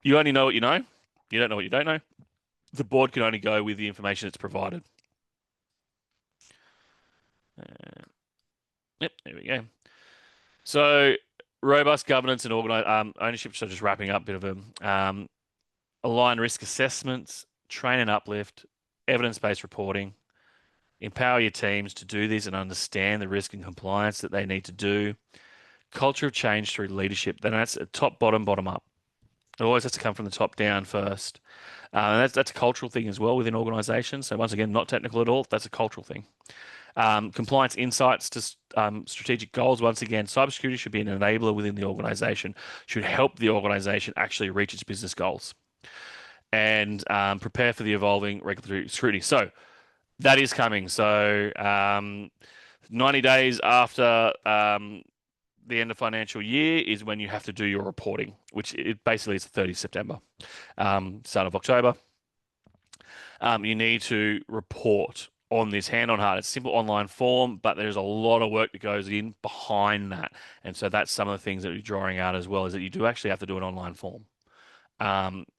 you only know what you know. You don't know what you don't know. The board can only go with the information that's provided. Yep, there we go. So robust governance and ownership. So just wrapping up, a bit of a align risk assessments, train and uplift, evidence-based reporting, empower your teams to do this and understand the risk and compliance that they need to do. Culture of change through leadership. Then that's a top, bottom up. It always has to come from the top down first. And that's a cultural thing as well within organizations. So once again, not technical at all. That's a cultural thing. Compliance insights to strategic goals. Once again, cybersecurity should be an enabler within the organization, should help the organization actually reach its business goals and prepare for the evolving regulatory scrutiny. So that is coming. So 90 days after the end of financial year is when you have to do your reporting, which it basically is the 30th September, start of October. You need to report on this hand on heart. It's a simple online form, but there's a lot of work that goes in behind that. And so that's some of the things that you're drawing out as well, is that you do actually have to do an online form.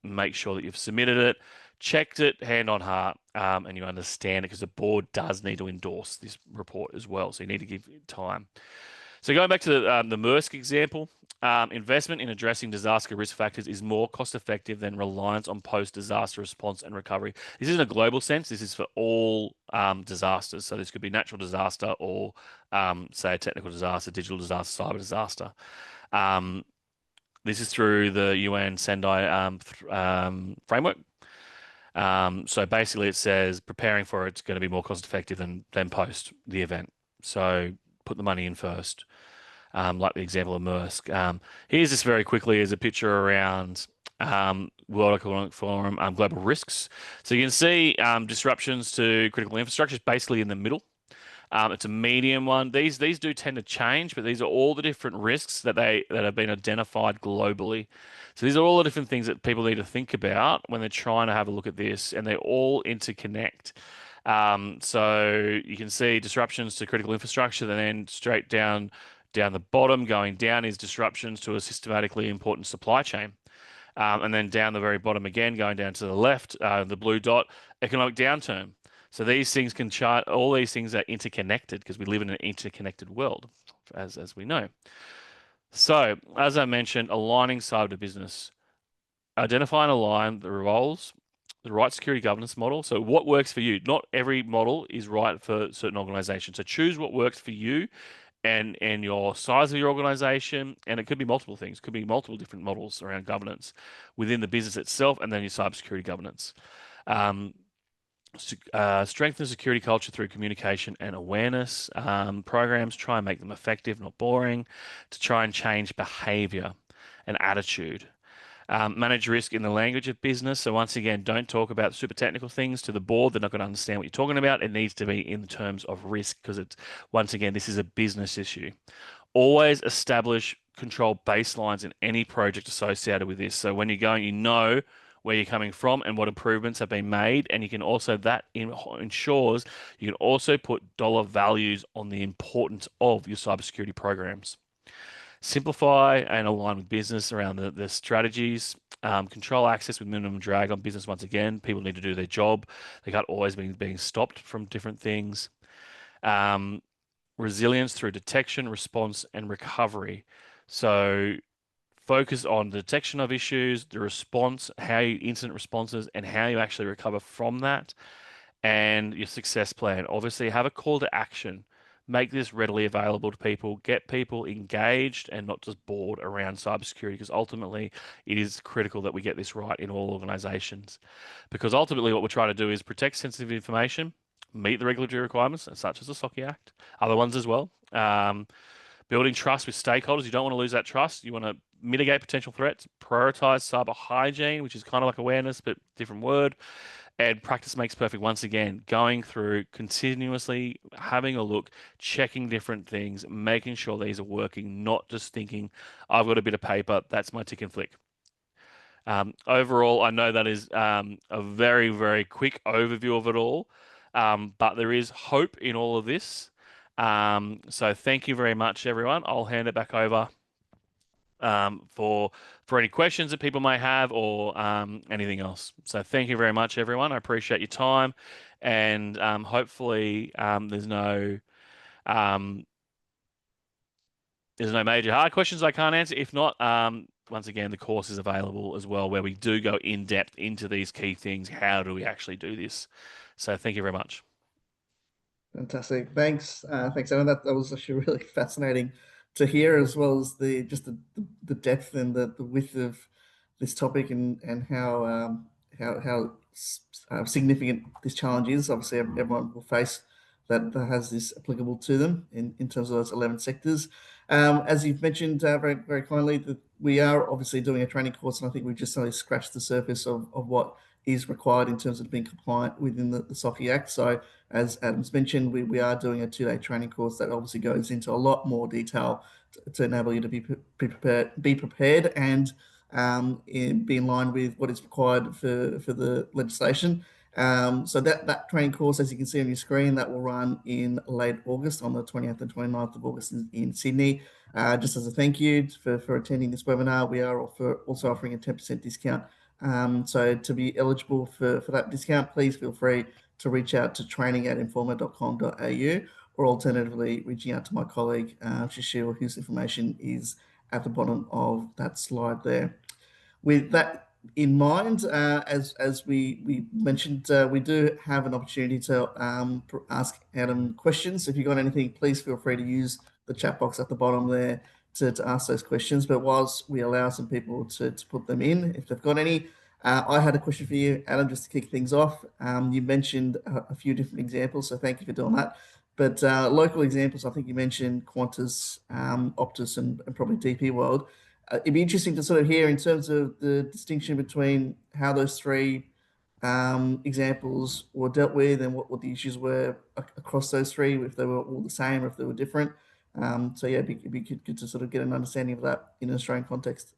Make sure that you've submitted it, checked it hand on heart, and you understand it, because the board does need to endorse this report as well. So you need to give it time. So going back to the Maersk example, investment in addressing disaster risk factors is more cost effective than reliance on post-disaster response and recovery. This isn't a global sense. This is for all disasters. So this could be natural disaster or, say, a technical disaster, digital disaster, cyber disaster. This is through the UN Sendai framework. So basically it says preparing for it's going to be more cost effective than post the event. So put the money in first, like the example of Maersk. Here's this very quickly as a picture around World Economic Forum global risks. So you can see disruptions to critical infrastructure is basically in the middle. It's a medium one. These do tend to change, but these are all the different risks that have been identified globally. So these are all the different things that people need to think about when they're trying to have a look at this, and they all interconnect. So you can see disruptions to critical infrastructure, and then straight down the bottom, going down is disruptions to a systematically important supply chain. And then down the very bottom again, going down to the left, the blue dot, economic downturn. So these things can chart, all these things are interconnected because we live in an interconnected world, as we know. So, as I mentioned, aligning cyber to business. Identify and align the roles, the right security governance model. So, what works for you? Not every model is right for certain organizations. So, choose what works for you and your size of your organization, and it could be multiple things. It could be multiple different models around governance within the business itself, and then your cybersecurity governance. Um, Strengthen security culture through communication and awareness. Programs try and make them effective, not boring, to try and change behavior and attitude. Manage risk in the language of business. So once again, don't talk about super technical things to the board. They're not going to understand what you're talking about. It needs to be in terms of risk because it's, once again, this is a business issue. Always establish control baselines in any project associated with this. So when you're going, you know where you're coming from and what improvements have been made. And you can also, ensures you can also put dollar values on the importance of your cybersecurity programs. Simplify and align with business around the strategies. Control access with minimum drag on business. Once again, people need to do their job. They can't always be being stopped from different things. Resilience through detection, response, and recovery. So focus on the detection of issues, the response, how you incident responses, and how you actually recover from that, and your success plan. Obviously, have a call to action. Make this readily available to people. Get people engaged and not just bored around cybersecurity, because ultimately it is critical that we get this right in all organizations. Because ultimately, what we're trying to do is protect sensitive information, meet the regulatory requirements, such as the SOCI Act, other ones as well. Building trust with stakeholders. You don't want to lose that trust. You want to mitigate potential threats, prioritize cyber hygiene, which is kind of like awareness, but different word. And practice makes perfect. Once again, going through continuously having a look, checking different things, making sure these are working, not just thinking, I've got a bit of paper, that's my tick and flick. Overall, I know that is a very, very quick overview of it all, but there is hope in all of this. So thank you very much, everyone. I'll hand it back over for any questions that people may have or anything else. So thank you very much, everyone. I appreciate your time, and hopefully um, there's no major hard questions I can't answer. If not, once again, the course is available as well, where we do go in depth into these key things. How do we actually do this? So thank you very much. Fantastic. Thanks. Thanks, Aaron. That was actually really fascinating to hear, as well as the depth and the width of this topic, and how significant this challenge is. Obviously, everyone will face that has this applicable to them in terms of those 11 sectors. As you've mentioned very, very kindly, that we are obviously doing a training course, and I think we've just only scratched the surface of what is required in terms of being compliant within the SOCI Act. So as Adam's mentioned, we are doing a 2-day training course that obviously goes into a lot more detail to enable you to be prepared and be in line with what is required for the legislation. So that training course, as you can see on your screen, that will run in late August, on the 20th and 29th of August in Sydney. Just as a thank you for attending this webinar, we are also offering a 10% discount. So to be eligible for that discount, please feel free to reach out to training@informa.com.au, or alternatively reaching out to my colleague, Shishir, whose information is at the bottom of that slide there. With that in mind, as we mentioned, we do have an opportunity to ask Adam questions. If you've got anything, please feel free to use the chat box at the bottom there to ask those questions. But whilst we allow some people to put them in, if they've got any, I had a question for you, Adam, just to kick things off. You mentioned a few different examples, so thank you for doing that. But local examples, I think you mentioned Qantas, Optus, and probably DP World. It'd be interesting to sort of hear in terms of the distinction between how those three examples were dealt with and what the issues were across those three, if they were all the same or if they were different. So yeah, it'd be good to sort of get an understanding of that in an Australian context.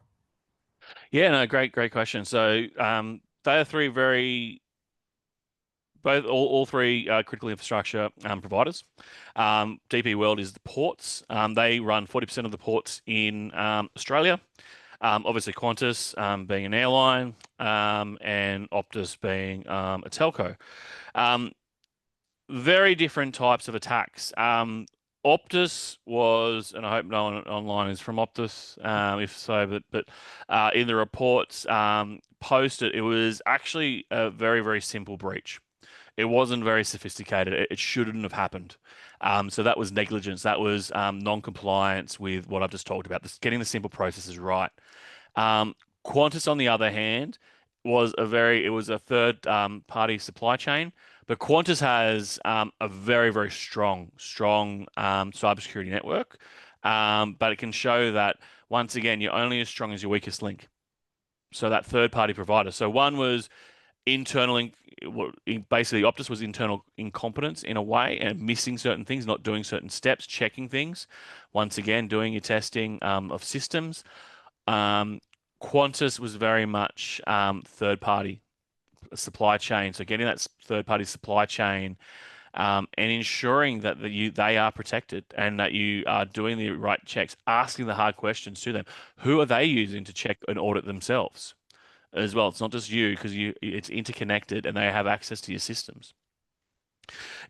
Yeah, no, great question. So they are three very both all three critical infrastructure providers. DP World is the ports. They run 40% of the ports in Australia. Obviously, Qantas being an airline, and Optus being a telco. Um, very different types of attacks. Optus was, and I hope no one online is from Optus, if so, but in the reports posted, it was actually a very simple breach. It wasn't very sophisticated. It shouldn't have happened. So that was negligence. That was non-compliance with what I've just talked about, this, getting the simple processes right. Um, Qantas, on the other hand, it was a third party supply chain, but Qantas has a very strong cybersecurity network. But it can show that once again, you're only as strong as your weakest link. So that third party provider. So one was internal, basically Optus was internal incompetence in a way and missing certain things, not doing certain steps, checking things. Once again, doing your testing of systems. Um, Qantas was very much third party supply chain. So getting that third party supply chain and ensuring that they are protected and that you are doing the right checks, asking the hard questions to them. Who are they using to check and audit themselves as well? It's not just you because it's interconnected and they have access to your systems.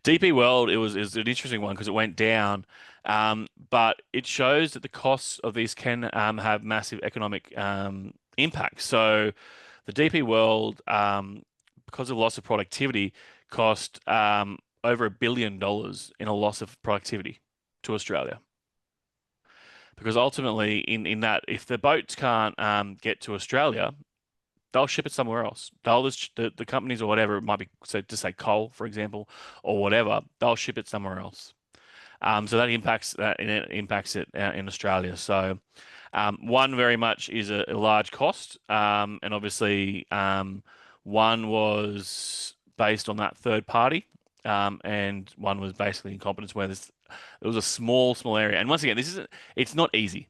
DP World, is an interesting one because it went down, but it shows that the costs of these can have massive economic impact. So the DP World, because of loss of productivity, cost over $1 billion in a loss of productivity to Australia. Because ultimately, in that, if the boats can't get to Australia, they'll ship it somewhere else. They'll just the companies or whatever it might be, so to say coal, for example, or whatever, they'll ship it somewhere else. So that impacts it in Australia. So one very much is a large cost, and obviously one was based on that third party, and one was basically incompetence where it was a small area. And once again, it's not easy.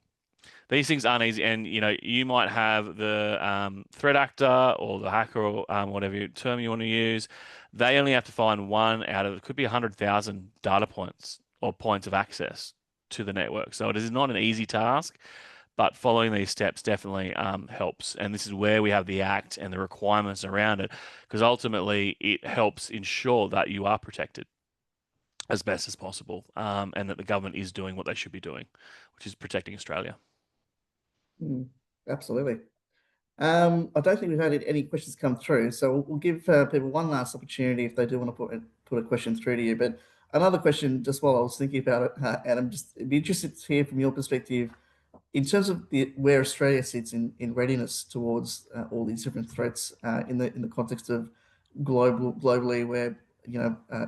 These things aren't easy, and you might have the threat actor or the hacker or whatever term you want to use. They only have to find one out of it could be 100,000 data points or points of access to the network. So it is not an easy task, but following these steps definitely helps. And this is where we have the act and the requirements around it, because ultimately it helps ensure that you are protected as best as possible, and that the government is doing what they should be doing, which is protecting Australia. Mm, absolutely. I don't think we've had any questions come through, so we'll give people one last opportunity if they do want to put a question through to you. But another question, just while I was thinking about it, Adam, just it'd be interested to hear from your perspective in terms of where Australia sits in readiness towards all these different threats in the context of globally, where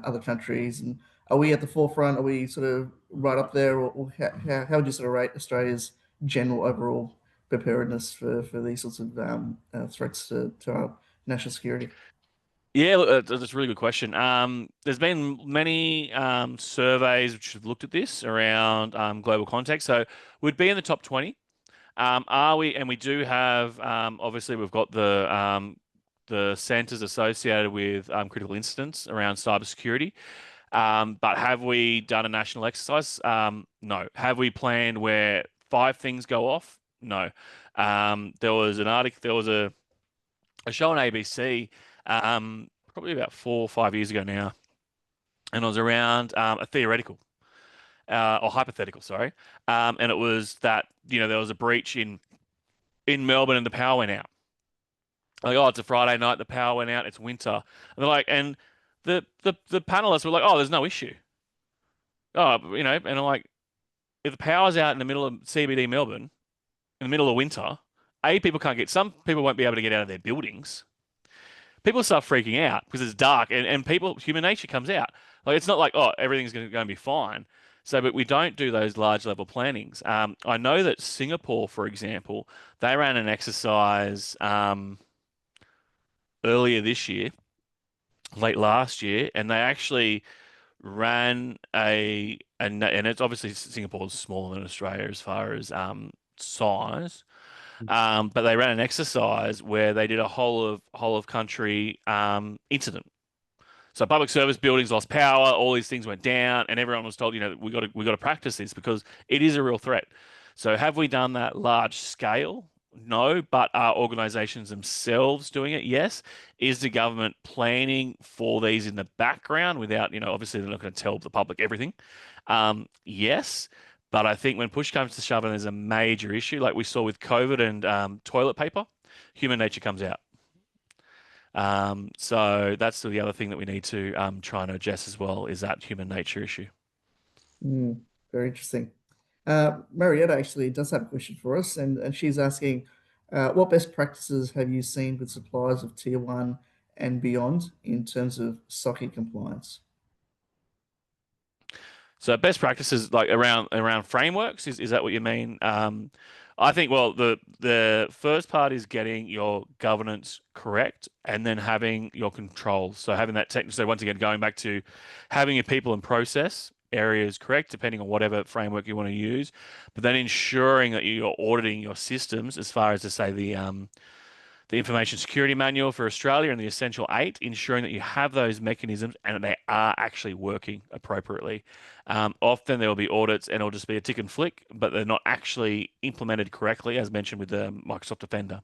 other countries, and are we at the forefront? Are we sort of right up there, or how would you sort of rate Australia's general overall preparedness for these sorts of threats to our national security? Yeah, look, that's a really good question. There's been many surveys which have looked at this around global context. So we'd be in the top 20. Are we? And we do have, obviously, we've got the centers associated with critical incidents around cybersecurity. But have we done a national exercise? No. Have we planned where five things go off? No. There was an article, there was a show on ABC, probably about 4 or 5 years ago now, and it was around a theoretical or hypothetical, sorry, and it was that there was a breach in Melbourne and the power went out. Like, oh, it's a Friday night, the power went out, it's winter, and they're like, and the panelists were like, oh, there's no issue. Oh, and I'm like, if the power's out in the middle of CBD Melbourne in the middle of winter, people can't some people won't be able to get out of their buildings. People start freaking out because it's dark and human nature comes out. Like, it's not like, oh, everything's going to be fine. So, but we don't do those large level plannings. I know that Singapore, for example, they ran an exercise earlier this year. late last year, and they actually ran and it's obviously Singapore's smaller than Australia as far as size. But they ran an exercise where they did a whole of country incident. So public service buildings lost power, all these things went down, and everyone was told, we got to practice this because it is a real threat. So have we done that large scale? No, but are organisations themselves doing it? Yes. Is the government planning for these in the background without, obviously they're not going to tell the public everything. Yes. But I think when push comes to shove and there's a major issue, like we saw with COVID and toilet paper, human nature comes out. So that's the other thing that we need to try and address as well is that human nature issue. Mm, very interesting. Marietta actually does have a question for us, and she's asking, what best practices have you seen with suppliers of tier one and beyond in terms of SOCI compliance? So best practices like around frameworks is that what you mean? I think well the first part is getting your governance correct and then having your controls. So having that tech. So once again, going back to having your people and process areas correct, depending on whatever framework you want to use, but then ensuring that you're auditing your systems as far as to say the Information Security Manual for Australia and the Essential Eight, ensuring that you have those mechanisms and that they are actually working appropriately. Often there will be audits and it'll just be a tick and flick, but they're not actually implemented correctly, as mentioned with the Microsoft Defender.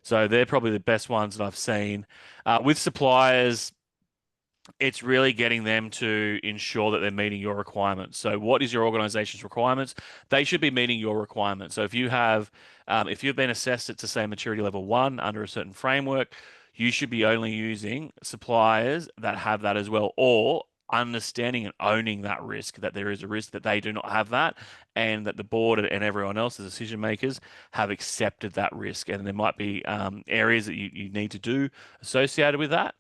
So they're probably the best ones that I've seen. With suppliers, it's really getting them to ensure that they're meeting your requirements. So, what is your organization's requirements? They should be meeting your requirements. So, if you've been assessed at, to say, maturity level one under a certain framework, you should be only using suppliers that have that as well, or understanding and owning that risk, that there is a risk that they do not have that, and that the board and everyone else, the decision makers, have accepted that risk. And there might be areas that you need to do associated with that.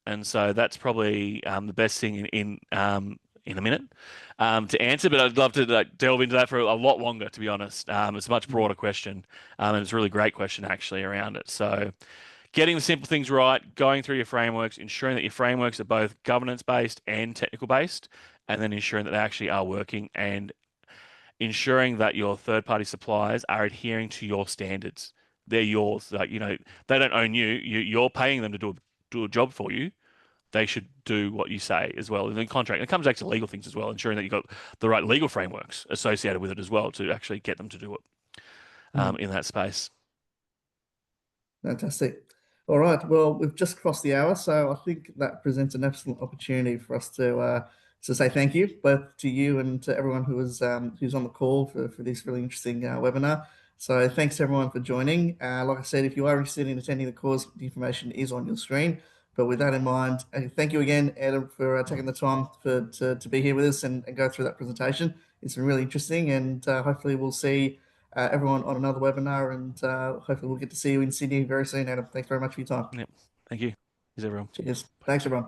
And so that's probably the best thing in a minute to answer. But I'd love to delve into that for a lot longer, to be honest. It's a much broader question, and it's a really great question actually around it. So getting the simple things right, going through your frameworks, ensuring that your frameworks are both governance based and technical based, and then ensuring that they actually are working and ensuring that your third party suppliers are adhering to your standards. They're yours. Like, they don't own you. You're paying them to do a job for you. They should do what you say as well. And then contract, it comes back to legal things as well, ensuring that you've got the right legal frameworks associated with it as well to actually get them to do it Mm. in that space. Fantastic. All right. Well, we've just crossed the hour, so I think that presents an excellent opportunity for us to say thank you both to you and to everyone who's on the call for this really interesting webinar. So thanks everyone for joining. Like I said, if you are interested in attending the course, the information is on your screen. But with that in mind, thank you again, Adam, for taking the time to be here with us and go through that presentation. It's been really interesting, and hopefully we'll see everyone on another webinar, and hopefully we'll get to see you in Sydney very soon, Adam. Thanks very much for your time. Yep. Thank you. Is everyone. Cheers. Thanks, everyone.